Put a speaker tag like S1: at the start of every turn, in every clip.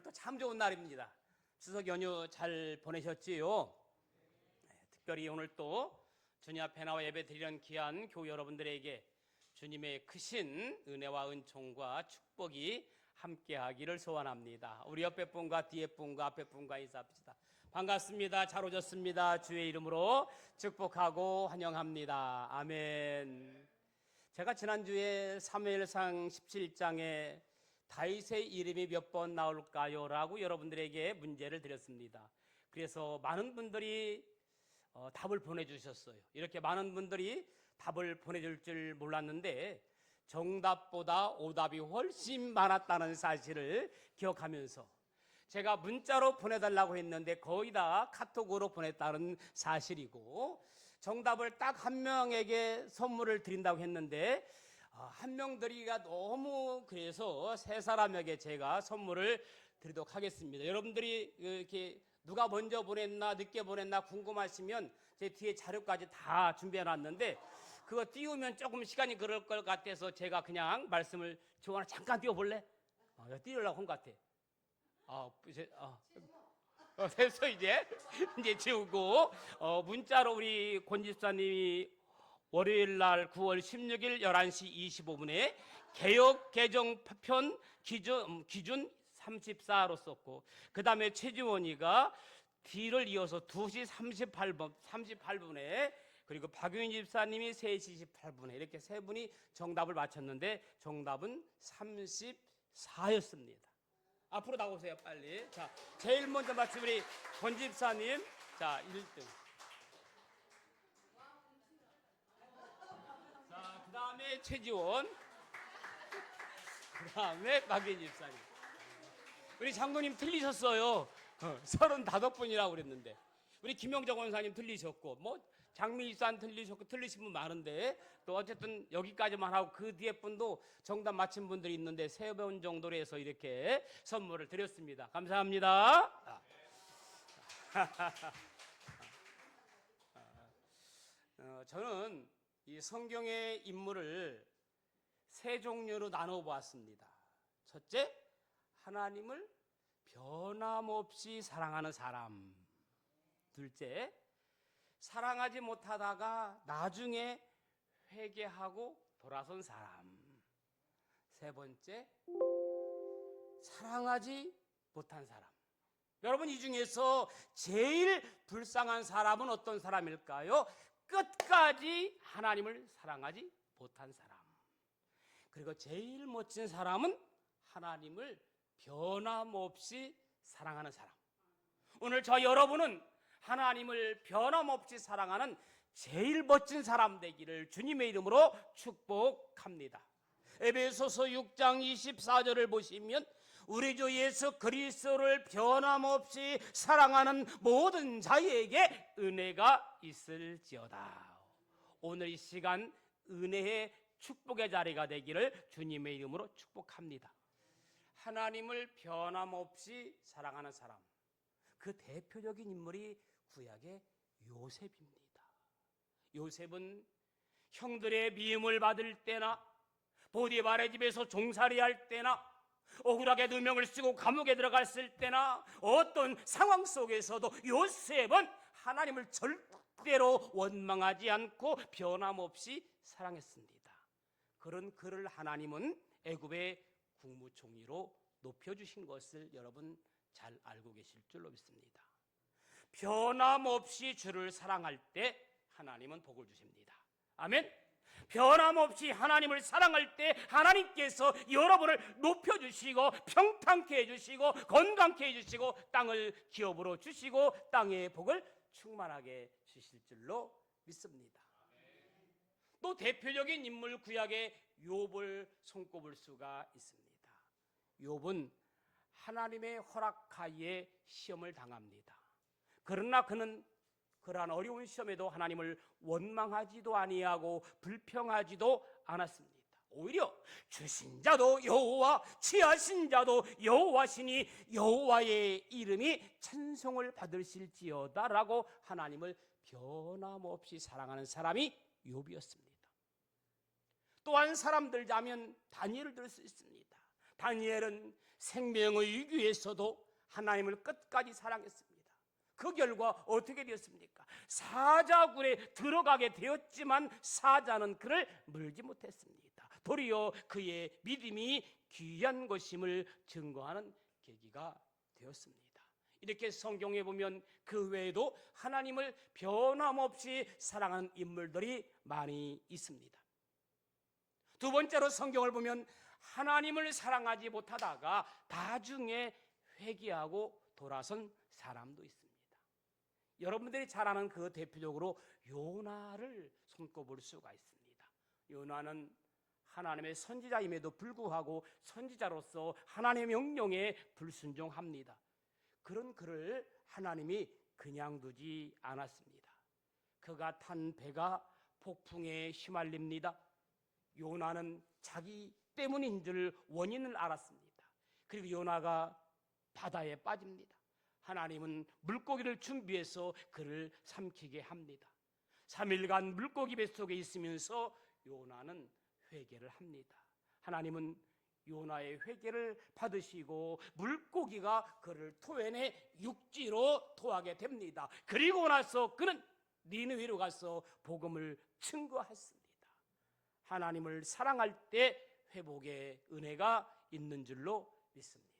S1: 오늘 또 참 좋은 날입니다. 추석 연휴 잘 보내셨지요? 특별히 오늘 또 주님 앞에 나와 예배 드리는 귀한 교우 여러분들에게 주님의 크신 은혜와 은총과 축복이 함께하기를 소원합니다. 우리 옆에 분과 뒤에 분과 앞에 분과 인사합시다. 반갑습니다. 잘 오셨습니다. 주의 이름으로 축복하고 환영합니다. 아멘. 제가 지난주에 사무엘상 17장에 다윗의 이름이 몇 번 나올까요? 라고 여러분들에게 문제를 드렸습니다. 그래서 많은 분들이 답을 보내주셨어요. 이렇게 많은 분들이 답을 보내줄 줄 몰랐는데 정답보다 오답이 훨씬 많았다는 사실을 기억하면서 제가 문자로 보내달라고 했는데 거의 다 카톡으로 보냈다는 사실이고, 정답을 딱 한 명에게 선물을 드린다고 했는데 한 명 드리기가 너무 그래서 세 사람에게 제가 선물을 드리도록 하겠습니다. 여러분들이 이렇게 누가 먼저 보냈나 늦게 보냈나 궁금하시면 제 뒤에 자료까지 다 준비해 놨는데 그거 띄우면 조금 시간이 그럴 것 같아서 제가 그냥 말씀을 조원아 잠깐 띄워볼래? 띄우려고 한 것 같아. 됐어. 이제 지우고 문자로 우리 권 집사님이 월요일 날 9월 16일 11시 25분에 개역 개정편 기준 34로 썼고, 그 다음에 최지원이가 D를 이어서 2시 38분에, 그리고 박윤희 집사님이 3시 18분에 이렇게 세 분이 정답을 맞췄는데 정답은 34였습니다. 앞으로 나오세요, 빨리. 자, 제일 먼저 맞힌 우리 권 집사님. 자, 1등. 자, 그 다음에 최지원. 그 다음에 박윤희 집사님. 우리 장로님 틀리셨어요. 35분이라고 그랬는데. 우리 김영정 원사님 틀리셨고, 장미 집사님 틀리셨고, 틀리신 분 많은데, 또 어쨌든 여기까지만 하고 그 뒤에 분도 정답 맞힌 분들이 있는데 3번 정도로 해서 이렇게 선물을 드렸습니다. 감사합니다. 저는 이 성경의 인물을 3종류로 나눠 보았습니다. 첫째, 하나님을 변함없이 사랑하는 사람. 둘째, 사랑하지 못하다가 나중에 회개하고 돌아선 사람. 세 번째, 사랑하지 못한 사람. 여러분, 이 중에서 제일 불쌍한 사람은 어떤 사람일까요? 끝까지 하나님을 사랑하지 못한 사람. 그리고 제일 멋진 사람은 하나님을 변함없이 사랑하는 사람. 오늘 저 여러분은 하나님을 변함없이 사랑하는 제일 멋진 사람 되기를 주님의 이름으로 축복합니다. 에베소서 6장 24절을 보시면 우리 주 예수 그리스도를 변함없이 사랑하는 모든 자에게 은혜가 있을지어다. 오늘 이 시간 은혜의 축복의 자리가 되기를 주님의 이름으로 축복합니다. 하나님을 변함없이 사랑하는 사람, 그 대표적인 인물이 구약의 요셉입니다. 요셉은 형들의 미움을 받을 때나 보디발의 집에서 종살이할 때나 억울하게 누명을 쓰고 감옥에 들어갔을 때나 어떤 상황 속에서도 요셉은 하나님을 절대로 원망하지 않고 변함없이 사랑했습니다. 그런 그를 하나님은 애굽의 국무총리로 높여주신 것을 여러분 잘 알고 계실 줄로 믿습니다. 변함없이 주를 사랑할 때 하나님은 복을 주십니다. 아멘. 변함없이 하나님을 사랑할 때 하나님께서 여러분을 높여주시고 평탄케 해주시고 건강케 해주시고 땅을 기업으로 주시고 땅의 복을 충만하게 주실 줄로 믿습니다. 또 대표적인 인물 구약의 욥을 손꼽을 수가 있습니다. 욥은 하나님의 허락하에 시험을 당합니다. 그러나 그는 그러한 어려운 시험에도 하나님을 원망하지도 아니하고 불평하지도 않았습니다. 오히려 주신 자도 여호와, 취하신 자도 여호와시니 여호와의 이름이 찬송을 받으실지어다라고 하나님을 변함없이 사랑하는 사람이 욥이었습니다. 또한 사람들 자면 다니엘을 들 수 있습니다. 다니엘은 생명의 위기에서도 하나님을 끝까지 사랑했습니다. 그 결과 어떻게 되었습니까? 사자굴에 들어가게 되었지만 사자는 그를 물지 못했습니다. 도리어 그의 믿음이 귀한 것임을 증거하는 계기가 되었습니다. 이렇게 성경에 보면 그 외에도 하나님을 변함없이 사랑하는 인물들이 많이 있습니다. 두 번째로 성경을 보면 하나님을 사랑하지 못하다가 나중에 회개하고 돌아선 사람도 있습니다. 여러분들이 잘 아는 그 대표적으로 요나를 손꼽을 수가 있습니다. 요나는 하나님의 선지자임에도 불구하고 선지자로서 하나님의 명령에 불순종합니다. 그런 그를 하나님이 그냥 두지 않았습니다. 그가 탄 배가 폭풍에 휘말립니다. 요나는 자기 때문인 줄 원인을 알았습니다. 그리고 요나가 바다에 빠집니다. 하나님은 물고기를 준비해서 그를 삼키게 합니다. 3일간 물고기 뱃속에 있으면서 요나는 회개를 합니다. 하나님은 요나의 회개를 받으시고 물고기가 그를 토해내 육지로 토하게 됩니다. 그리고 나서 그는 니느웨로 가서 복음을 증거했습니다. 하나님을 사랑할 때 회복의 은혜가 있는 줄로 믿습니다.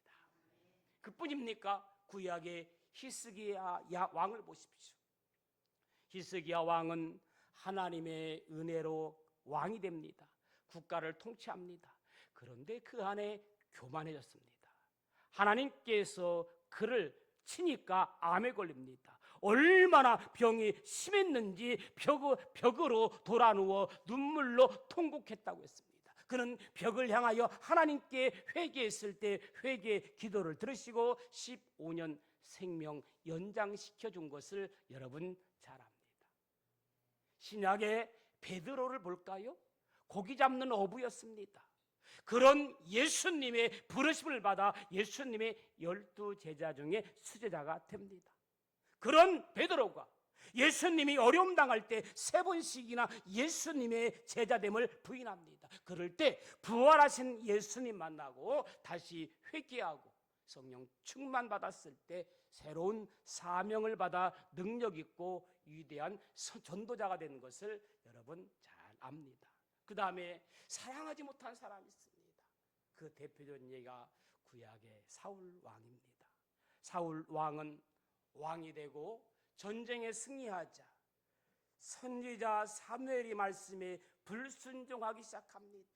S1: 그뿐입니까? 구약의 히스기야 왕을 보십시오. 히스기야 왕은 하나님의 은혜로 왕이 됩니다. 국가를 통치합니다. 그런데 그 안에 교만해졌습니다. 하나님께서 그를 치니까 암에 걸립니다. 얼마나 병이 심했는지 벽으로 돌아누워 눈물로 통곡했다고 했습니다. 그는 벽을 향하여 하나님께 회개했을 때 회개 기도를 들으시고 15년 생명 연장시켜 준 것을 여러분 잘 압니다. 신약의 베드로를 볼까요? 고기 잡는 어부였습니다. 그런 예수님의 부르심을 받아 예수님의 12제자 중에 수제자가 됩니다. 그런 베드로가 예수님이 어려움 당할 때 3번씩이나 예수님의 제자됨을 부인합니다. 그럴 때 부활하신 예수님 만나고 다시 회개하고 성령 충만 받았을 때 새로운 사명을 받아 능력 있고 위대한 전도자가 되는 것을 여러분 잘 압니다. 그 다음에 사랑하지 못한 사람이 있습니다. 그 대표적인 예가 구약의 사울 왕입니다. 사울 왕은 왕이 되고 전쟁에 승리하자 선지자 사무엘이 말씀에 불순종하기 시작합니다.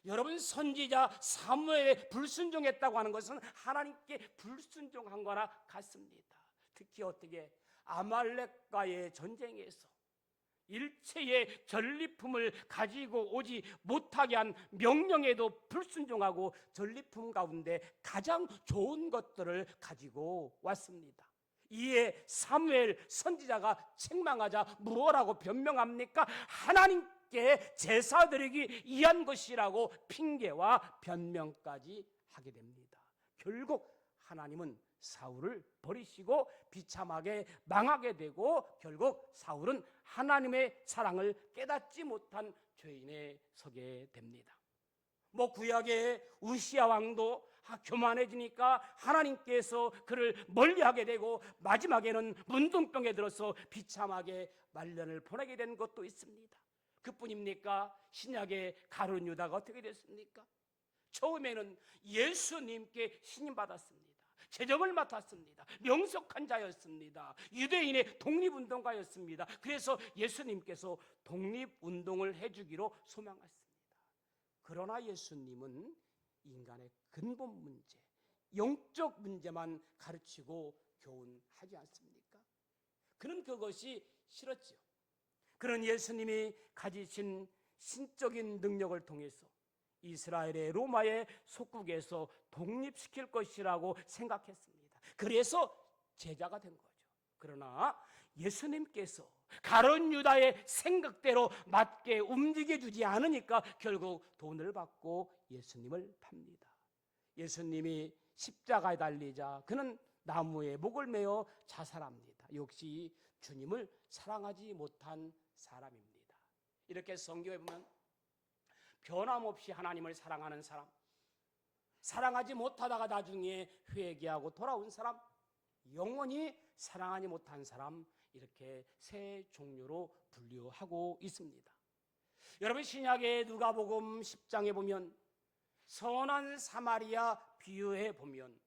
S1: 여러분, 선지자 사무엘에 불순종했다고 하는 것은 하나님께 불순종한 거나 같습니다. 특히 어떻게 아말렉과의 전쟁에서 일체의 전리품을 가지고 오지 못하게 한 명령에도 불순종하고 전리품 가운데 가장 좋은 것들을 가지고 왔습니다. 이에 사무엘 선지자가 책망하자 무엇라고 변명합니까? 하나님께 제사 드리기 위한 것이라고 핑계와 변명까지 하게 됩니다. 결국 하나님은 사울을 버리시고 비참하게 망하게 되고 결국 사울은 하나님의 사랑을 깨닫지 못한 죄인에 서게 됩니다. 구약의 우시야 왕도 교만해지니까 하나님께서 그를 멀리하게 되고 마지막에는 문둥병에 들어서 비참하게 말년을 보내게 된 것도 있습니다. 그뿐입니까? 신약의 가룟 유다가 어떻게 됐습니까? 처음에는 예수님께 신임받았습니다. 재정을 맡았습니다. 명석한 자였습니다. 유대인의 독립운동가였습니다. 그래서 예수님께서 독립운동을 해주기로 소망했습니다. 그러나 예수님은 인간의 근본 문제, 영적 문제만 가르치고 교훈하지 않습니까? 그는 그것이 싫었지요. 그런 예수님이 가지신 신적인 능력을 통해서 이스라엘의 로마의 속국에서 독립시킬 것이라고 생각했습니다. 그래서 제자가 된 거죠. 그러나 예수님께서 가룟 유다의 생각대로 맞게 움직여주지 않으니까 결국 돈을 받고 예수님을 팝니다. 예수님이 십자가에 달리자 그는 나무에 목을 메어 자살합니다. 역시 주님을 사랑하지 못한 사람입니다. 이렇게 성경에 보면 변함없이 하나님을 사랑하는 사람, 사랑하지 못하다가 나중에 회개하고 돌아온 사람, 영원히 사랑하지 못한 사람, 이렇게 세 종류로 분류하고 있습니다. 여러분, 신약의 누가복음 10장에 보면 선한 사마리아 비유에 보면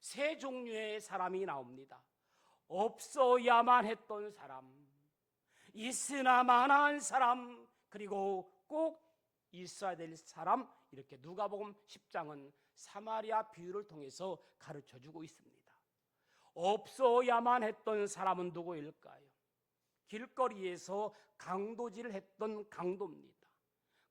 S1: 세 종류의 사람이 나옵니다. 없어야만 했던 사람, 있으나 마나한 사람, 그리고 꼭 있어야 될 사람, 이렇게 누가복음 10장은 사마리아 비유를 통해서 가르쳐주고 있습니다. 없어야만 했던 사람은 누구일까요? 길거리에서 강도질을 했던 강도입니다.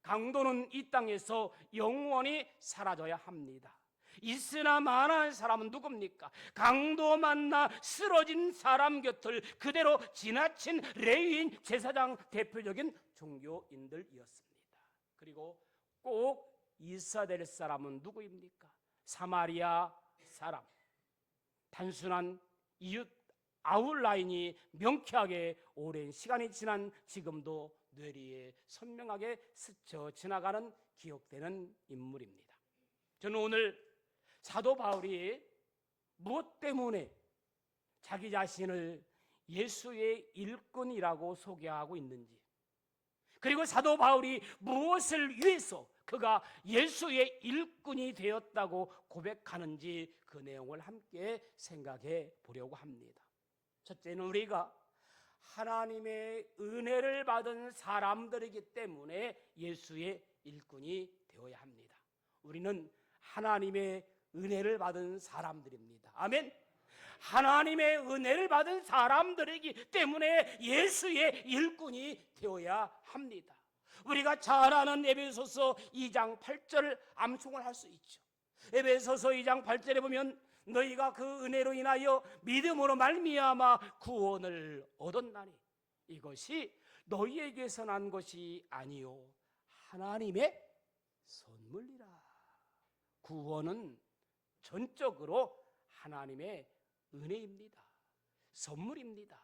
S1: 강도는 이 땅에서 영원히 사라져야 합니다. 있으나 마나한 사람은 누굽니까? 강도 만나 쓰러진 사람 곁을 그대로 지나친 레위인 제사장 대표적인 종교인들이었습니다. 그리고 꼭 있어야 될 사람은 누구입니까? 사마리아 사람. 단순한 이웃 아웃라인이 명쾌하게 오랜 시간이 지난 지금도 뇌리에 선명하게 스쳐 지나가는 기억되는 인물입니다. 저는 오늘 사도 바울이 무엇 때문에 자기 자신을 예수의 일꾼이라고 소개하고 있는지, 그리고 사도 바울이 무엇을 위해서 그가 예수의 일꾼이 되었다고 고백하는지, 그 내용을 함께 생각해 보려고 합니다. 첫째는 우리가 하나님의 은혜를 받은 사람들이기 때문에 예수의 일꾼이 되어야 합니다. 우리는 하나님의 은혜를 받은 사람들입니다. 아멘. 하나님의 은혜를 받은 사람들이기 때문에 예수의 일꾼이 되어야 합니다. 우리가 잘 아는 에베소서 2장 8절 암송을 할 수 있죠. 에베소서 2장 8절에 보면 너희가 그 은혜로 인하여 믿음으로 말미암아 구원을 얻었나니 이것이 너희에게서 난 것이 아니요 하나님의 선물이라. 구원은 전적으로 하나님의 은혜입니다. 선물입니다.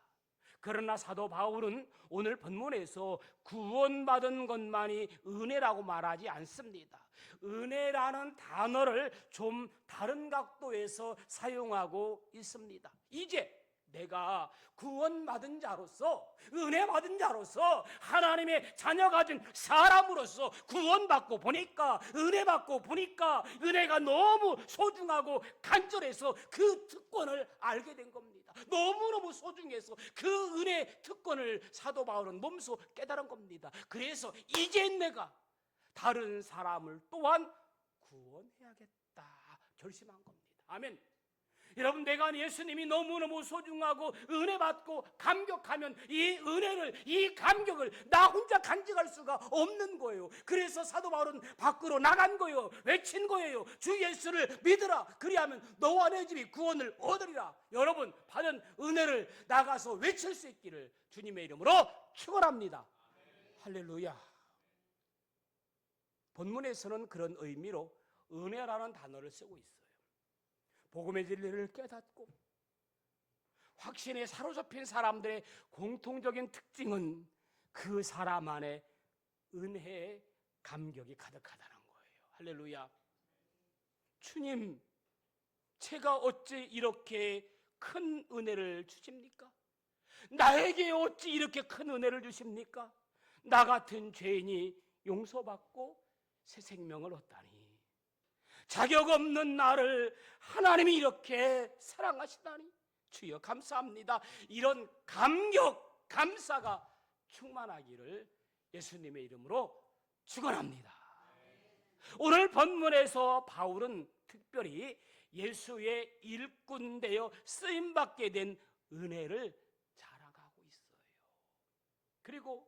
S1: 그러나 사도 바울은 오늘 본문에서 구원받은 것만이 은혜라고 말하지 않습니다. 은혜라는 단어를 좀 다른 각도에서 사용하고 있습니다. 이제 내가 구원받은 자로서, 은혜받은 자로서, 하나님의 자녀가 된 사람으로서 구원받고 보니까, 은혜받고 보니까 은혜가 너무 소중하고 간절해서 그 특권을 알게 된 겁니다. 너무너무 소중해서 그 은혜 특권을 사도 바울은 몸소 깨달은 겁니다. 그래서 이제 내가 다른 사람을 또한 구원해야겠다 결심한 겁니다. 아멘. 여러분, 내가 예수님이 너무너무 소중하고 은혜받고 감격하면 이 은혜를, 이 감격을 나 혼자 간직할 수가 없는 거예요. 그래서 사도 바울은 밖으로 나간 거예요. 외친 거예요. 주 예수를 믿으라. 그리하면 너와 내 집이 구원을 얻으리라. 여러분, 받은 은혜를 나가서 외칠 수 있기를 주님의 이름으로 축원합니다. 할렐루야. 본문에서는 그런 의미로 은혜라는 단어를 쓰고 있어요. 복음의 진리를 깨닫고 확신에 사로잡힌 사람들의 공통적인 특징은 그 사람 안에 은혜의 감격이 가득하다는 거예요. 할렐루야. 주님, 제가 어찌 이렇게 큰 은혜를 주십니까? 나에게 어찌 이렇게 큰 은혜를 주십니까? 나 같은 죄인이 용서받고 새 생명을 얻다니, 자격 없는 나를 하나님이 이렇게 사랑하시다니 주여 감사합니다. 이런 감격, 감사가 충만하기를 예수님의 이름으로 축원합니다. 오늘 본문에서 바울은 특별히 예수의 일꾼 되어 쓰임받게 된 은혜를 자랑하고 있어요. 그리고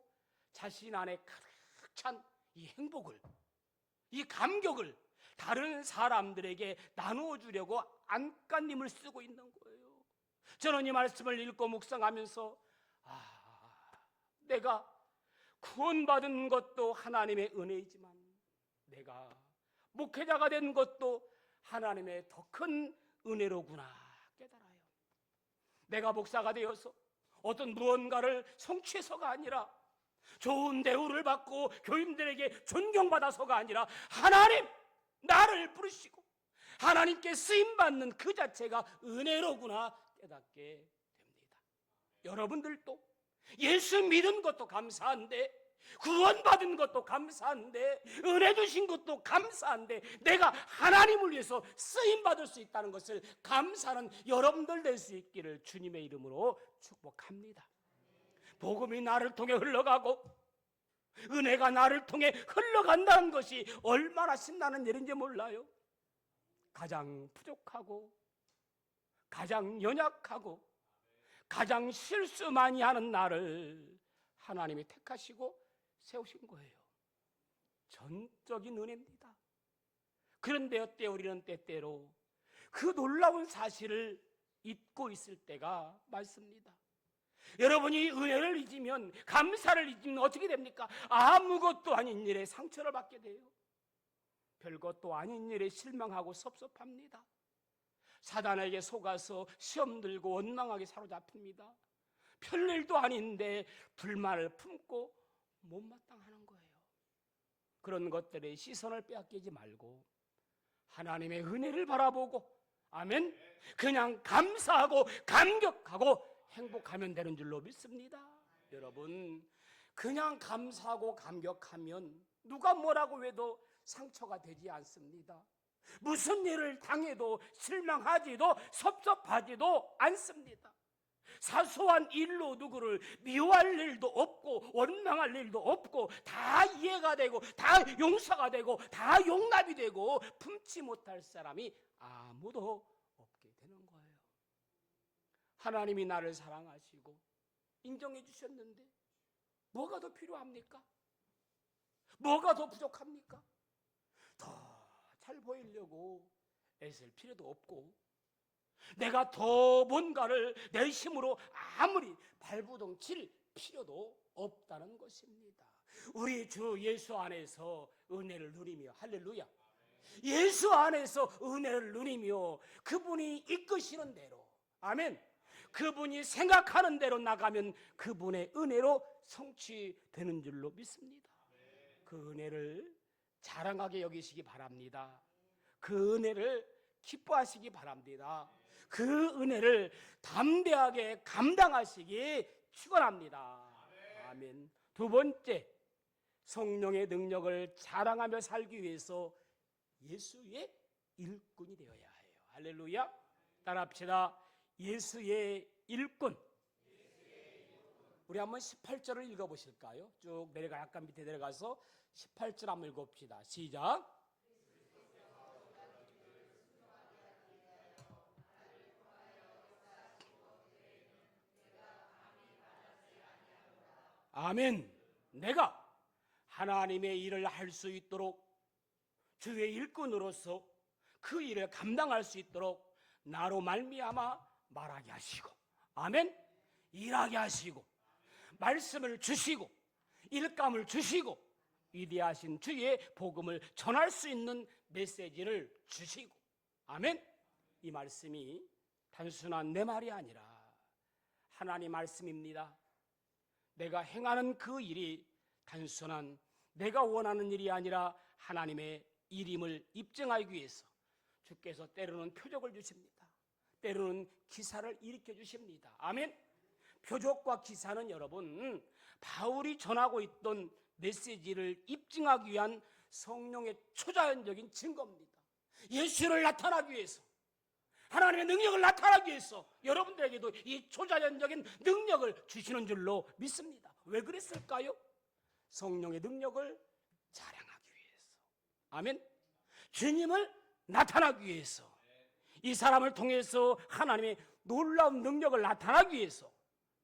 S1: 자신 안에 가득 찬 이 행복을, 이 감격을 다른 사람들에게 나누어 주려고 안간힘을 쓰고 있는 거예요. 저는 이 말씀을 읽고 묵상하면서 내가 구원받은 것도 하나님의 은혜이지만 내가 목회자가 된 것도 하나님의 더 큰 은혜로구나 깨달아요. 내가 목사가 되어서 어떤 무언가를 성취해서가 아니라, 좋은 대우를 받고 교인들에게 존경받아서가 아니라 하나님 나를 부르시고 하나님께 쓰임받는 그 자체가 은혜로구나 깨닫게 됩니다. 여러분들도 예수 믿은 것도 감사한데, 구원받은 것도 감사한데, 은혜 주신 것도 감사한데, 내가 하나님을 위해서 쓰임받을 수 있다는 것을 감사하는 여러분들 될 수 있기를 주님의 이름으로 축복합니다. 복음이 나를 통해 흘러가고 은혜가 나를 통해 흘러간다는 것이 얼마나 신나는 일인지 몰라요. 가장 부족하고 가장 연약하고 가장 실수 많이 하는 나를 하나님이 택하시고 세우신 거예요. 전적인 은혜입니다. 그런데 어때요? 우리는 때때로 그 놀라운 사실을 잊고 있을 때가 많습니다. 여러분이 은혜를 잊으면, 감사를 잊으면 어떻게 됩니까? 아무것도 아닌 일에 상처를 받게 돼요. 별것도 아닌 일에 실망하고 섭섭합니다. 사단에게 속아서 시험 들고 원망하게 사로잡힙니다. 별일도 아닌데 불만을 품고 못마땅하는 거예요. 그런 것들의 시선을 빼앗기지 말고 하나님의 은혜를 바라보고, 아멘, 그냥 감사하고 감격하고 행복하면 되는 줄로 믿습니다. 여러분, 그냥 감사하고 감격하면 누가 뭐라고 해도 상처가 되지 않습니다. 무슨 일을 당해도 실망하지도 섭섭하지도 않습니다. 사소한 일로 누구를 미워할 일도 없고 원망할 일도 없고 다 이해가 되고 다 용서가 되고 다 용납이 되고 품지 못할 사람이 아무도 없게 되는 거예요. 하나님이 나를 사랑하시고 인정해 주셨는데 뭐가 더 필요합니까? 뭐가 더 부족합니까? 더 잘 보이려고 애쓸 필요도 없고, 내가 더 뭔가를 내 힘으로 아무리 발부동 칠 필요도 없다는 것입니다. 우리 주 예수 안에서 은혜를 누리며, 할렐루야, 예수 안에서 은혜를 누리며 그분이 이끄시는 대로, 아멘, 그분이 생각하는 대로 나가면 그분의 은혜로 성취되는 줄로 믿습니다. 그 은혜를 자랑하게 여기시기 바랍니다. 그 은혜를 기뻐하시기 바랍니다. 그 은혜를 담대하게 감당하시기 축원합니다. 아멘. 두 번째, 성령의 능력을 자랑하며 살기 위해서 예수의 일꾼이 되어야 해요. 할렐루야. 따라합시다. 예수의 일꾼. 우리 한번 18절을 읽어보실까요? 쭉 내려가, 약간 밑에 내려가서 18절 한번 읽어봅시다. 시작. 아멘. 내가 하나님의 일을 할 수 있도록, 주의 일꾼으로서 그 일을 감당할 수 있도록 나로 말미암아 말하게 하시고, 아멘, 일하게 하시고, 말씀을 주시고, 일감을 주시고, 위대하신 주의 복음을 전할 수 있는 메시지를 주시고, 아멘. 이 말씀이 단순한 내 말이 아니라 하나님 말씀입니다. 내가 행하는 그 일이 단순한 내가 원하는 일이 아니라 하나님의 일임을 입증하기 위해서 주께서 때로는 표적을 주십니다. 때로는 기사를 일으켜 주십니다. 아멘. 표적과 기사는 여러분, 바울이 전하고 있던 메시지를 입증하기 위한 성령의 초자연적인 증거입니다. 예수를 나타나기 위해서, 하나님의 능력을 나타나기 위해서 여러분들에게도 이 초자연적인 능력을 주시는 줄로 믿습니다. 왜 그랬을까요? 성령의 능력을 자랑하기 위해서, 아멘, 주님을 나타나기 위해서, 이 사람을 통해서 하나님의 놀라운 능력을 나타나기 위해서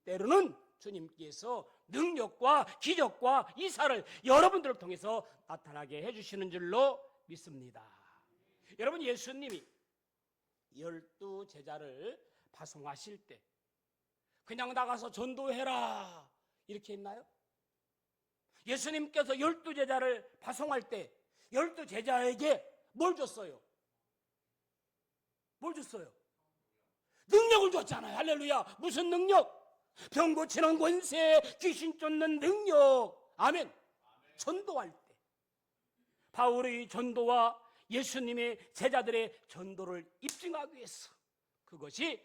S1: 때로는 주님께서 능력과 기적과 이사를 여러분들을 통해서 나타나게 해주시는 줄로 믿습니다. 여러분, 예수님이 12 제자를 파송하실 때 그냥 나가서 전도해라 이렇게 했나요? 예수님께서 12 제자를 파송할 때 12 제자에게 뭘 줬어요? 뭘 줬어요? 능력을 줬잖아요. 할렐루야. 무슨 능력? 병 고치는 권세, 귀신 쫓는 능력. 아멘. 전도할 때 바울의 전도와 예수님의 제자들의 전도를 입증하기 위해서, 그것이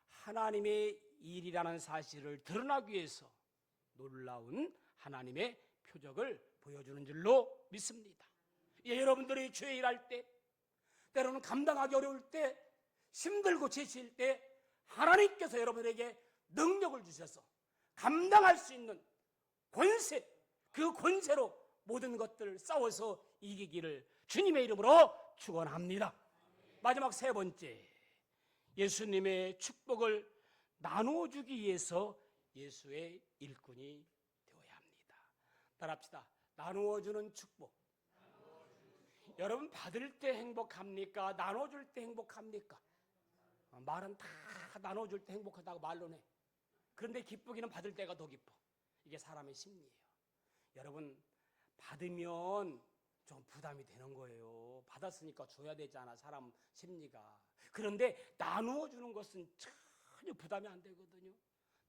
S1: 하나님의 일이라는 사실을 드러나기 위해서 놀라운 하나님의 표적을 보여주는 줄로 믿습니다. 여러분들이 죄 일할 때, 때로는 감당하기 어려울 때, 힘들고 지칠 때 하나님께서 여러분에게 능력을 주셔서 감당할 수 있는 권세, 그 권세로 모든 것들을 싸워서 이기기를 주님의 이름으로 축원합니다. 마지막 세 번째, 예수님의 축복을 나누어 주기 위해서 예수의 일꾼이 되어야 합니다. 따라합시다. 나누어 주는 축복. 여러분, 받을 때 행복합니까? 나눠 줄 때 행복합니까? 말은 다 나눠 줄 때 행복하다고 말로 해. 그런데 기쁘기는 받을 때가 더 기뻐. 이게 사람의 심리예요. 여러분, 받으면 좀 부담이 되는 거예요. 받았으니까 줘야 되잖아, 사람 심리가. 그런데 나누어 주는 것은 전혀 부담이 안 되거든요.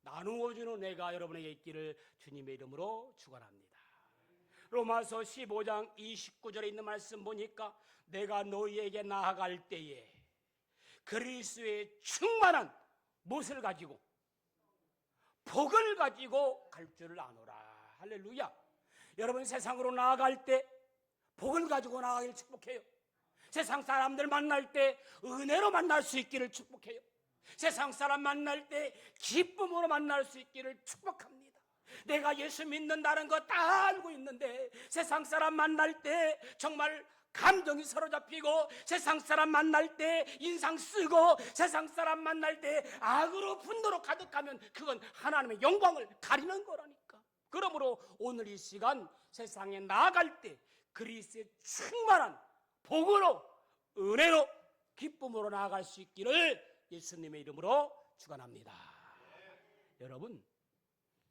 S1: 나누어 주는 내가 여러분에게 있기를 주님의 이름으로 축원합니다. 로마서 15장 29절에 있는 말씀 보니까 내가 너희에게 나아갈 때에 그리스도의 충만한 무엇을 가지고, 복을 가지고 갈 줄을 아노라. 할렐루야. 여러분, 세상으로 나아갈 때 복을 가지고 나아가기를 축복해요. 세상 사람들 만날 때 은혜로 만날 수 있기를 축복해요. 세상 사람 만날 때 기쁨으로 만날 수 있기를 축복합니다. 내가 예수 믿는다는 거 다 알고 있는데 세상 사람 만날 때 정말 감정이 사로잡히고, 세상 사람 만날 때 인상 쓰고, 세상 사람 만날 때 악으로 분노로 가득하면 그건 하나님의 영광을 가리는 거라니까. 그러므로 오늘 이 시간 세상에 나아갈 때 그리스도의 충만한 복으로, 은혜로, 기쁨으로 나아갈 수 있기를 예수님의 이름으로 축원합니다.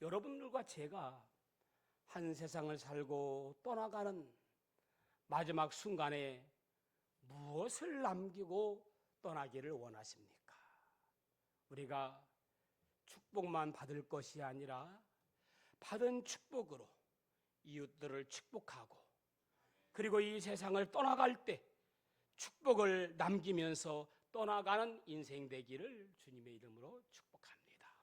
S1: 여러분들과 제가 한 세상을 살고 떠나가는 마지막 순간에 무엇을 남기고 떠나기를 원하십니까? 우리가 축복만 받을 것이 아니라 받은 축복으로 이웃들을 축복하고, 그리고 이 세상을 떠나갈 때 축복을 남기면서 떠나가는 인생 되기를 주님의 이름으로 축복합니다.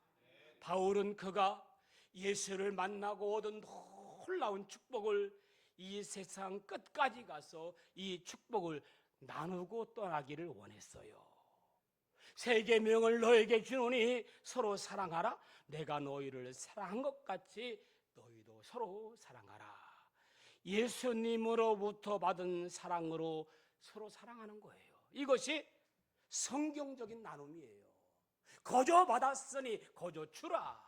S1: 바울은 그가 예수를 만나고 얻은 놀라운 축복을 이 세상 끝까지 가서 이 축복을 나누고 떠나기를 원했어요. 세 계명을 너에게 주노니 서로 사랑하라. 내가 너희를 사랑한 것 같이 너희도 서로 사랑하라. 예수님으로부터 받은 사랑으로 서로 사랑하는 거예요. 이것이 성경적인 나눔이에요. 거저 받았으니 거저 주라.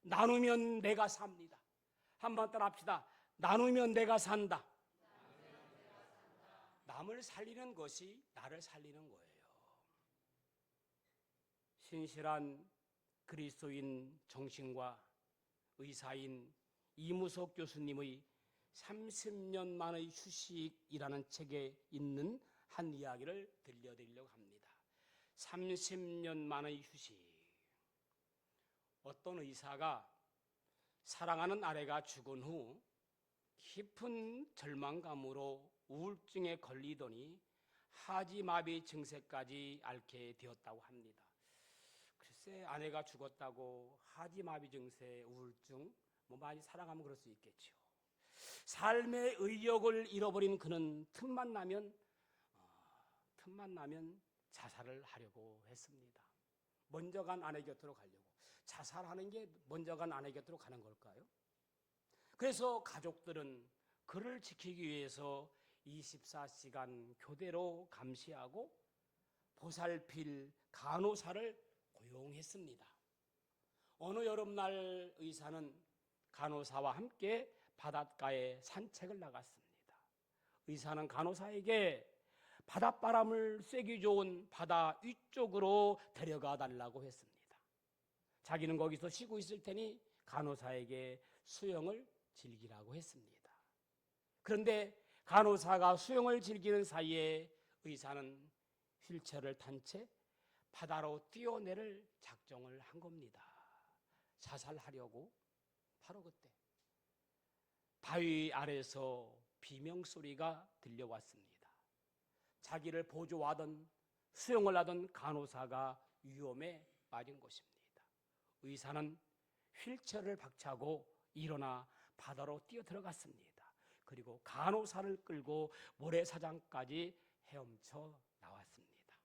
S1: 나누면 내가 삽니다. 한번 따라 합시다. 나누면 내가 산다. 남을 살리는 것이 나를 살리는 거예요. 신실한 그리스도인 정신과 의사인 이무석 교수님의 30년 만의 휴식이라는 책에 있는 한 이야기를 들려드리려고 합니다. 30년 만의 휴식. 어떤 의사가 사랑하는 아내가 죽은 후 깊은 절망감으로 우울증에 걸리더니 하지마비 증세까지 앓게 되었다고 합니다. 글쎄, 아내가 죽었다고 하지마비 증세, 우울증, 많이 사랑하면 그럴 수 있겠죠. 삶의 의욕을 잃어버린 그는 틈만 나면 자살을 하려고 했습니다. 먼저 간 아내 곁으로 가려고. 자살하는 게 먼저 간 아내 곁으로 가는 걸까요? 그래서 가족들은 그를 지키기 위해서 24시간 교대로 감시하고 보살필 간호사를 고용했습니다. 어느 여름날 의사는 간호사와 함께 바닷가에 산책을 나갔습니다. 의사는 간호사에게 바닷바람을 쐬기 좋은 바다 위쪽으로 데려가 달라고 했습니다. 자기는 거기서 쉬고 있을 테니 간호사에게 수영을 즐기라고 했습니다. 그런데 간호사가 수영을 즐기는 사이에 의사는 휠체어를 탄 채 바다로 뛰어내릴 작정을 한 겁니다. 자살하려고. 바로 그때 바위 아래서 비명소리가 들려왔습니다. 자기를 보조하던 수용을 하던 간호사가 위험에 빠진 것입니다. 의사는 휠체어를 박차고 일어나 바다로 뛰어 들어갔습니다. 그리고 간호사를 끌고 모래사장까지 헤엄쳐 나왔습니다.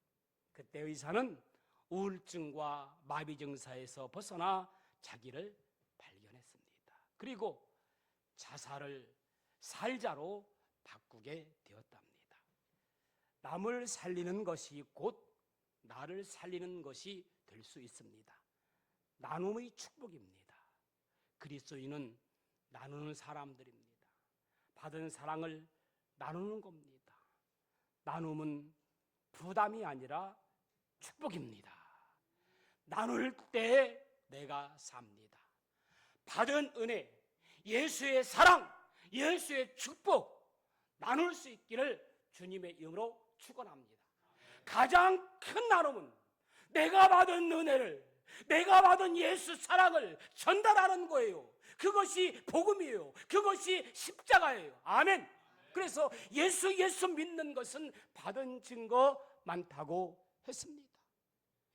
S1: 그때 의사는 우울증과 마비 증세에서 벗어나 자기를 발견했습니다. 그리고 자살을 살자로 바꾸게 되었답니다. 남을 살리는 것이 곧 나를 살리는 것이 될 수 있습니다. 나눔의 축복입니다. 그리스도인은 나누는 사람들입니다. 받은 사랑을 나누는 겁니다. 나눔은 부담이 아니라 축복입니다. 나눌 때 내가 삽니다. 받은 은혜, 예수의 사랑, 예수의 축복 나눌 수 있기를 주님의 이름으로 축원합니다. 가장 큰 나눔은 내가 받은 은혜를, 내가 받은 예수 사랑을 전달하는 거예요. 그것이 복음이에요. 그것이 십자가예요. 아멘. 그래서 예수 믿는 것은 받은 증거 많다고 했습니다.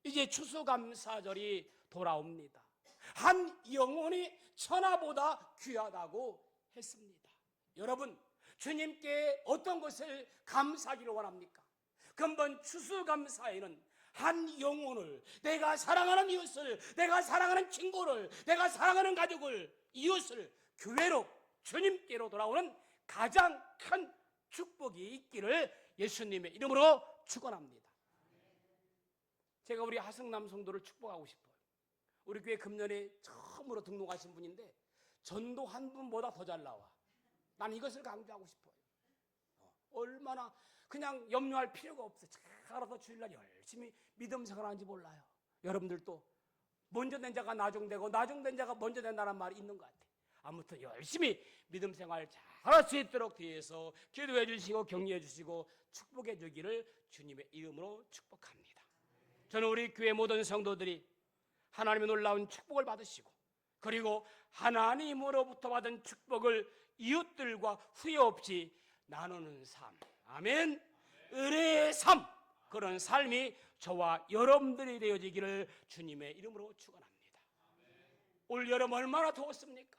S1: 이제 추수감사절이 돌아옵니다. 한 영혼이 천하보다 귀하다고 했습니다. 여러분, 주님께 어떤 것을 감사하기를 원합니까? 근본 추수감사에는 한 영혼을, 내가 사랑하는 이웃을, 내가 사랑하는 친구를, 내가 사랑하는 가족을, 이웃을 교회로, 주님께로 돌아오는 가장 큰 축복이 있기를 예수님의 이름으로 축원합니다. 제가 우리 하승남 성도를 축복하고 싶어요. 우리 교회 금년에 처음으로 등록하신 분인데 전도 한 분보다 더 잘 나와. 난 이것을 강조하고 싶어요. 얼마나 그냥 염려할 필요가 없어요. 잘 알아서 주일날 열심히 믿음 생활하는지 몰라요. 여러분들도 먼저 된 자가 나중되고 나중된 자가 먼저 된다는 말이 있는 것 같아요. 아무튼 열심히 믿음 생활 잘할 수 있도록 뒤에서 기도해 주시고 격려해 주시고 축복해 주기를 주님의 이름으로 축복합니다. 저는 우리 교회 모든 성도들이 하나님의 놀라운 축복을 받으시고 그리고 하나님으로부터 받은 축복을 이웃들과 후회 없이 나누는 삶, 아멘, 은혜의 삶, 그런 삶이 저와 여러분들이 되어지기를 주님의 이름으로 축원합니다. 올 여름 얼마나 더웠습니까?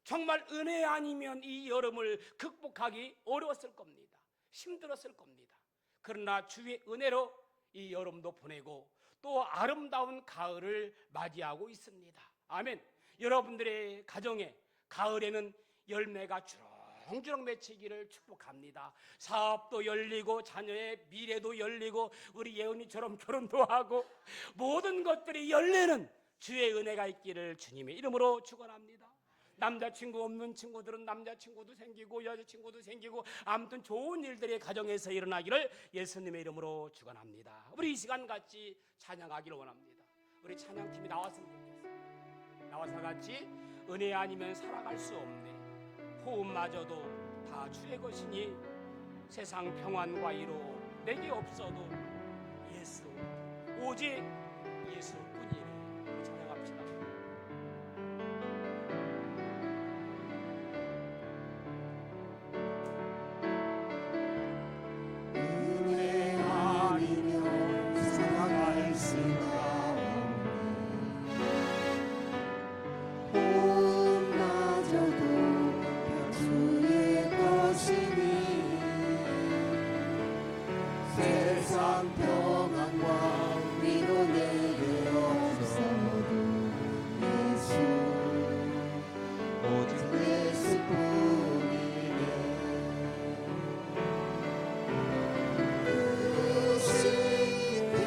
S1: 정말 은혜 아니면 이 여름을 극복하기 어려웠을 겁니다. 힘들었을 겁니다. 그러나 주의 은혜로 이 여름도 보내고 또 아름다운 가을을 맞이하고 있습니다. 아멘. 여러분들의 가정에 가을에는 열매가 주렁주렁 맺히기를 축복합니다. 사업도 열리고 자녀의 미래도 열리고 우리 예은이처럼 결혼도 하고 모든 것들이 열리는 주의 은혜가 있기를 주님의 이름으로 축원합니다. 남자친구 없는 친구들은 남자친구도 생기고 여자친구도 생기고 아무튼 좋은 일들이 가정에서 일어나기를 예수님의 이름으로 축원합니다. 우리 이 시간 같이 찬양하기를 원합니다. 우리 찬양팀이 나왔으면 좋겠어요. 나와서 같이 은혜 아니면 살아갈 수 없네, 호흡마저도 다 주의 것이니 세상 평안과 위로 내게 없어도 예수, 오직 예수뿐이네. 우리 찬양합시다.
S2: 은혜 아니면 살아갈 수가 없네, 호흡마저도 다 주의 것이니 세상 평안과 위로 내게 없어도 예수, 오직 예수뿐이네. 그 시대에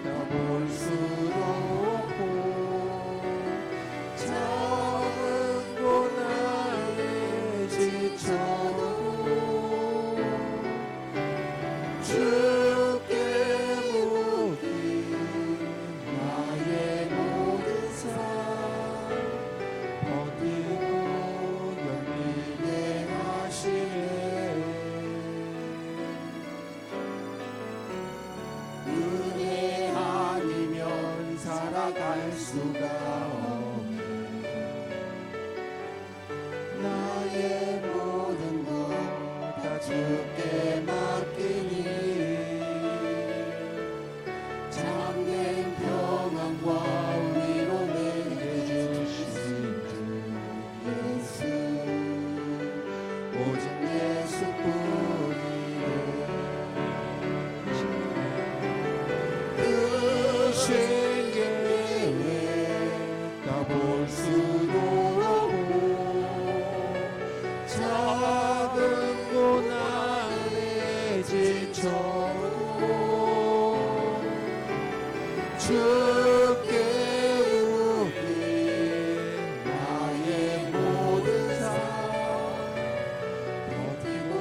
S2: 더 볼 수도 없고 작은 고난에 지쳐도 주께 묻기 나의 모든 삶 버티고 견디게 하시네. 은혜 아니면 살아갈 수가 없네, 나의 모든 것 다 주께 맡기네. 생계 다 볼 수도 없고 작은 고난에 지쳐도 주께 우긴 나의 모든 삶 버티고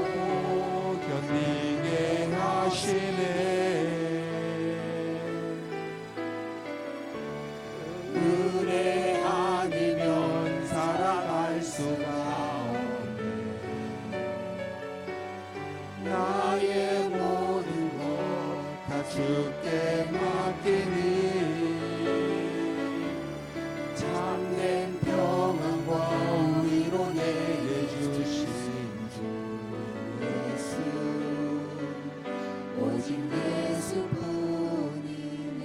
S2: 견디게 하시네. 은혜 아니면 살아갈 수가 없네. 나의 모든 것 다 주께 맡기니 참된 평안과 위로 내게 주신 주 예수 오직 예수뿐이네.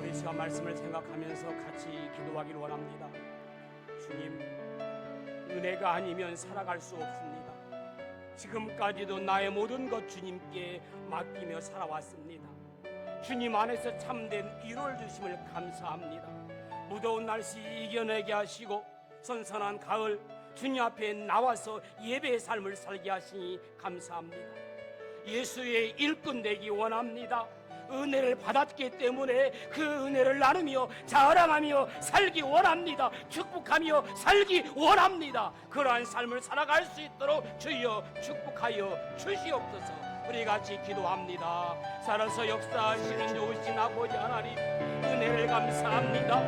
S1: 우리 시간 말씀을 생각하면서 같이 기도하기를 원합니다. 주님, 은혜가 아니면 살아갈 수 없습니다. 지금까지도 나의 모든 것 주님께 맡기며 살아왔습니다. 주님 안에서 참된 위로를 주심을 감사합니다. 무더운 날씨 이겨내게 하시고 선선한 가을 주님 앞에 나와서 예배의 삶을 살게 하시니 감사합니다. 예수의 일꾼 되기 원합니다. 은혜를 받았기 때문에 그 은혜를 나누며 자랑하며 살기 원합니다. 축복하며 살기 원합니다. 그러한 삶을 살아갈 수 있도록 주여 축복하여 주시옵소서. 우리 같이 기도합니다. 살아서 역사하시는 좋으신 아버지 하나님, 은혜를 감사합니다.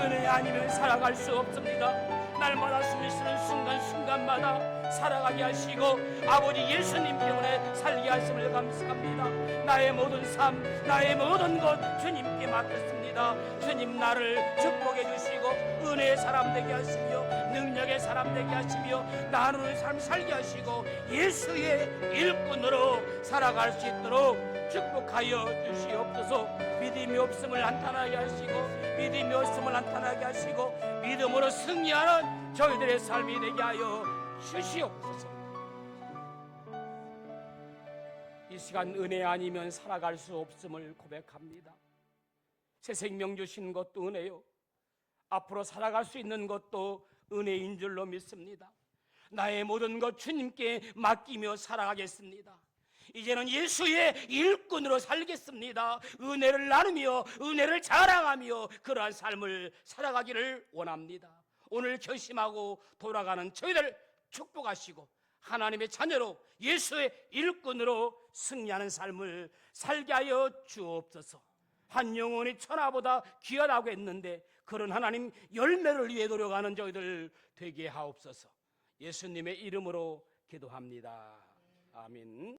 S1: 은혜 아니면 살아갈 수 없습니다. 날마다 숨쉬는 순간순간마다 살아가게 하시고 아버지 예수님 때문에 살게 하심을 감사합니다. 나의 모든 삶, 나의 모든 것 주님께 맡겼습니다. 주님 나를 축복해 주시고 은혜의 사람 되게 하시며 능력의 사람 되게 하시며 나누는 삶 살게 하시고 예수의 일꾼으로 살아갈 수 있도록 축복하여 주시옵소서. 믿음이 없음을 나타나게 하시고 믿음이 없음을 나타나게 하시고 믿음으로 승리하는 저희들의 삶이 되게 하여 주시옵소서. 이 시간 은혜 아니면 살아갈 수 없음을 고백합니다. 새 생명 주신 것도 은혜요, 앞으로 살아갈 수 있는 것도 은혜인 줄로 믿습니다. 나의 모든 것 주님께 맡기며 살아가겠습니다. 이제는 예수의 일꾼으로 살겠습니다. 은혜를 나누며 은혜를 자랑하며 그러한 삶을 살아가기를 원합니다. 오늘 결심하고 돌아가는 저희들 축복하시고 하나님의 자녀로 예수의 일꾼으로 승리하는 삶을 살게 하여 주옵소서. 한 영혼이 천하보다 귀하다고 했는데 그런 하나님 열매를 위해 노력하는 저희들 되게 하옵소서. 예수님의 이름으로 기도합니다. 아멘.